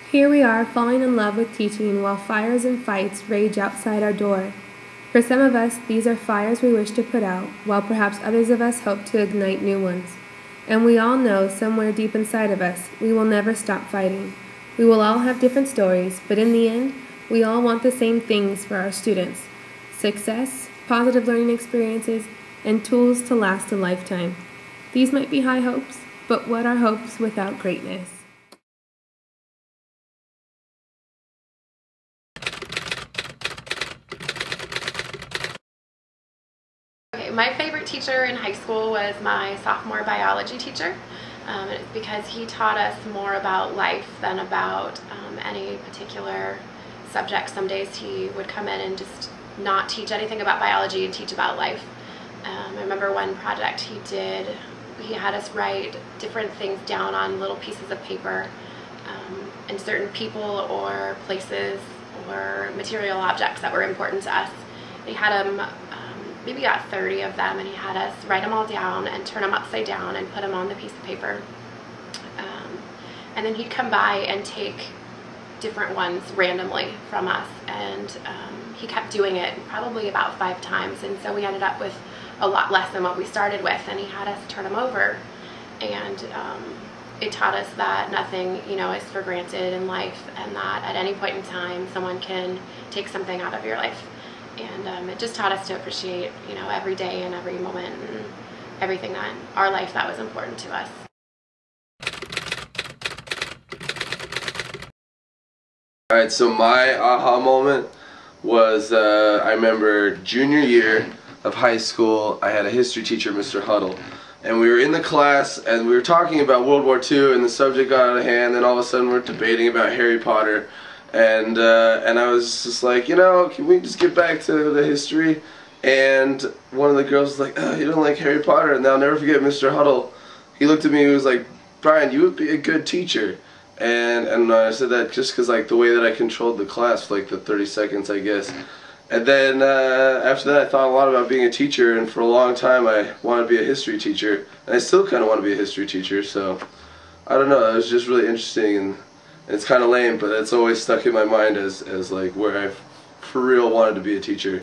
Here we are, falling in love with teaching while fires and fights rage outside our door. For some of us, these are fires we wish to put out, while perhaps others of us hope to ignite new ones. And we all know, somewhere deep inside of us, we will never stop fighting. We will all have different stories, but in the end, we all want the same things for our students: success, positive learning experiences, and tools to last a lifetime. These might be high hopes, but what are hopes without greatness? My favorite teacher in high school was my sophomore biology teacher. It's because he taught us more about life than about any particular subject. Some days he would come in and just not teach anything about biology and teach about life. I remember one project he did, he had us write different things down on little pieces of paper, and certain people or places or material objects that were important to us. He had them, maybe got 30 of them, and he had us write them all down and turn them upside down and put them on the piece of paper. And then he'd come by and take different ones randomly from us, and he kept doing it probably about 5 times, and so we ended up with a lot less than what we started with, and he had us turn them over. And it taught us that nothing, is for granted in life, and that at any point in time someone can take something out of your life. And it just taught us to appreciate, every day and every moment and everything that our life that was important to us. All right, so my aha moment was, I remember junior year of high school, I had a history teacher, Mr. Huddle, and we were in the class and we were talking about World War II, and the subject got out of hand, and all of a sudden we're debating about Harry Potter. And I was just like, can we just get back to the history? And one of the girls was like, oh, you don't like Harry Potter? And I'll never forget Mr. Huddle. He looked at me and was like, Brian, you would be a good teacher. And I said that just because, like, the way that I controlled the class for, like, the 30 seconds, I guess. And then after that, I thought a lot about being a teacher, and for a long time I wanted to be a history teacher. And I still kind of want to be a history teacher, so I don't know. It was just really interesting, and it's kind of lame, but it's always stuck in my mind as like where I for real wanted to be a teacher.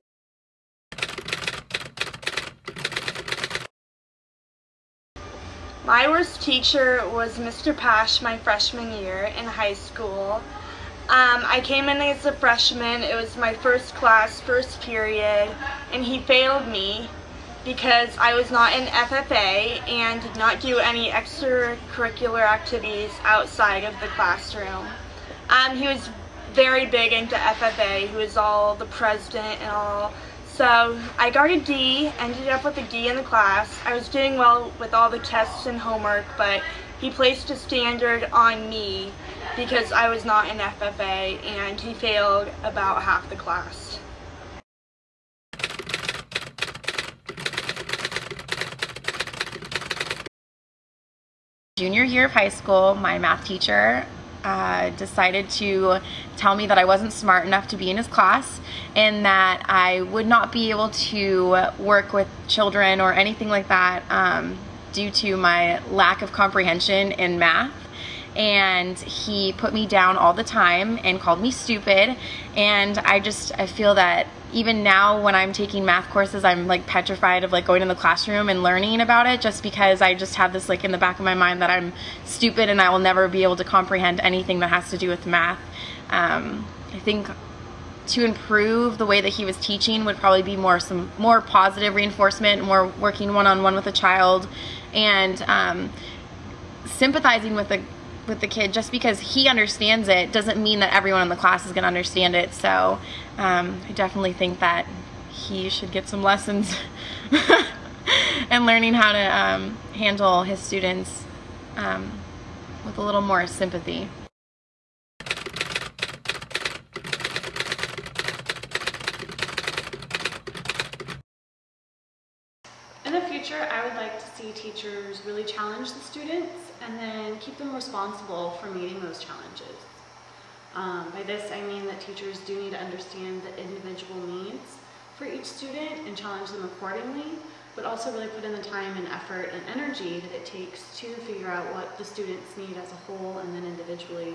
My worst teacher was Mr. Pash my freshman year in high school. I came in as a freshman. It was my first class, first period, and he failed me because I was not in FFA and did not do any extracurricular activities outside of the classroom. He was very big into FFA. He was all the president and all. So I got a D, ended up with a D in the class. I was doing well with all the tests and homework, but he placed a standard on me because I was not in FFA, and he failed about half the class. Junior year of high school, my math teacher decided to tell me that I wasn't smart enough to be in his class, and that I would not be able to work with children or anything like that due to my lack of comprehension in math. And he put me down all the time and called me stupid. And I feel that even now when I'm taking math courses, I'm like petrified of like going in the classroom and learning about it, just because I just have this like in the back of my mind that I'm stupid and I will never be able to comprehend anything that has to do with math. I think to improve the way that he was teaching would probably be some more positive reinforcement, more working one-on-one with a child, and sympathizing with the kid. Just because he understands it doesn't mean that everyone in the class is going to understand it. So I definitely think that he should get some lessons and learning how to handle his students with a little more sympathy. In the future, I would like to see teachers really challenge the students and then keep them responsible for meeting those challenges. By this, I mean that teachers do need to understand the individual needs for each student and challenge them accordingly, but also really put in the time and effort and energy that it takes to figure out what the students need as a whole and then individually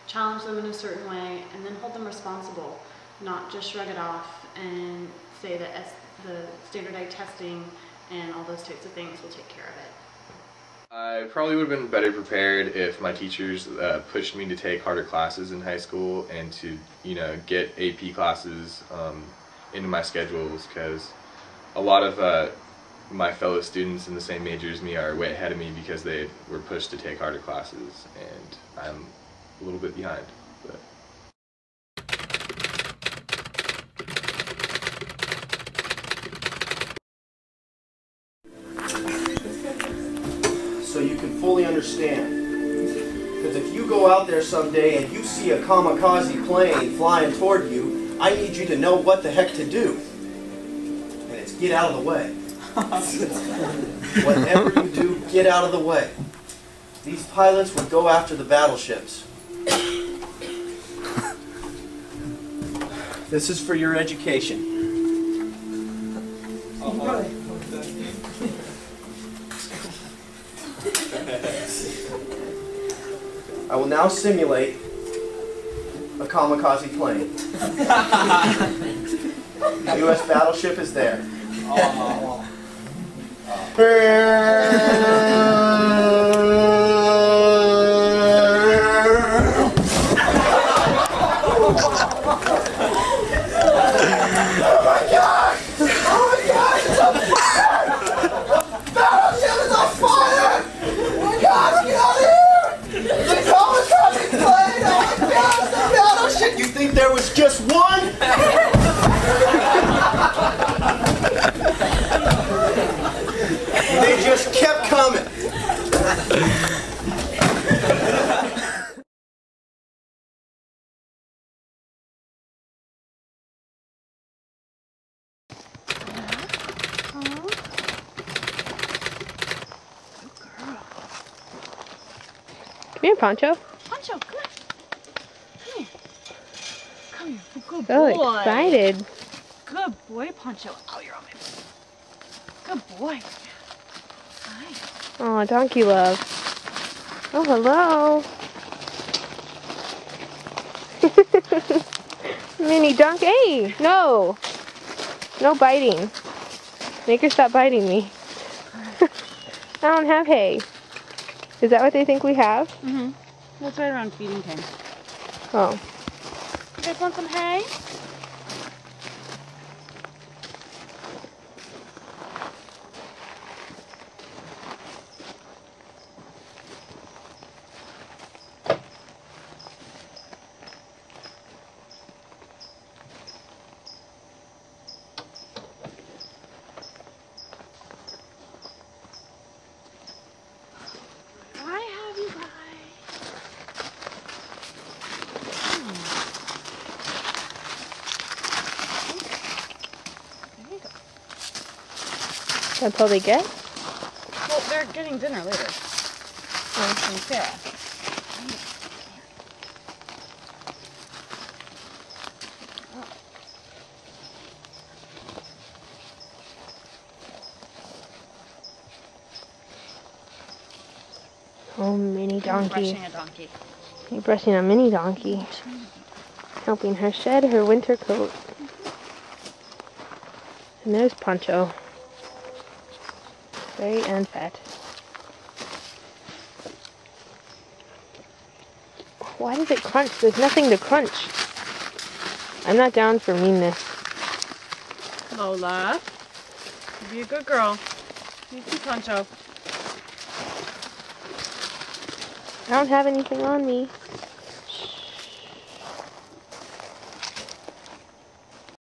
challenge them in a certain way, and then hold them responsible, not just shrug it off and say that the standardized testing and all those types of things will take care of it. I probably would have been better prepared if my teachers pushed me to take harder classes in high school and to, get AP classes into my schedules, because a lot of my fellow students in the same major as me are way ahead of me because they were pushed to take harder classes, and I'm a little bit behind. But. So you can fully understand. Because if you go out there someday and you see a kamikaze plane flying toward you, I need you to know what the heck to do. And it's get out of the way. Whatever you do, get out of the way. These pilots would go after the battleships. This is for your education. I will now simulate a kamikaze plane. The U.S. battleship is there. You think there was just one? They just kept coming. Come here, Poncho. Poncho, come on. Come here. Good So boy. excited. Good boy, Poncho. Oh, you're on my bed. Good boy. Hi. Oh, donkey love. Oh, hello. Mini donkey. Hey, no. No biting. Make her stop biting me. I don't have hay. Is that what they think we have? Mm-hmm. That's right around feeding time. Oh. You guys want some hay? That's all they get? Well, they're getting dinner later. From Sarah. Oh, mini donkey. Brushing a donkey. You're brushing a mini donkey. Helping her shed her winter coat. And there's Poncho. Very and fat. Why does it crunch? There's nothing to crunch. I'm not down for meanness. Lola, be a good girl. You too, Poncho. I don't have anything on me.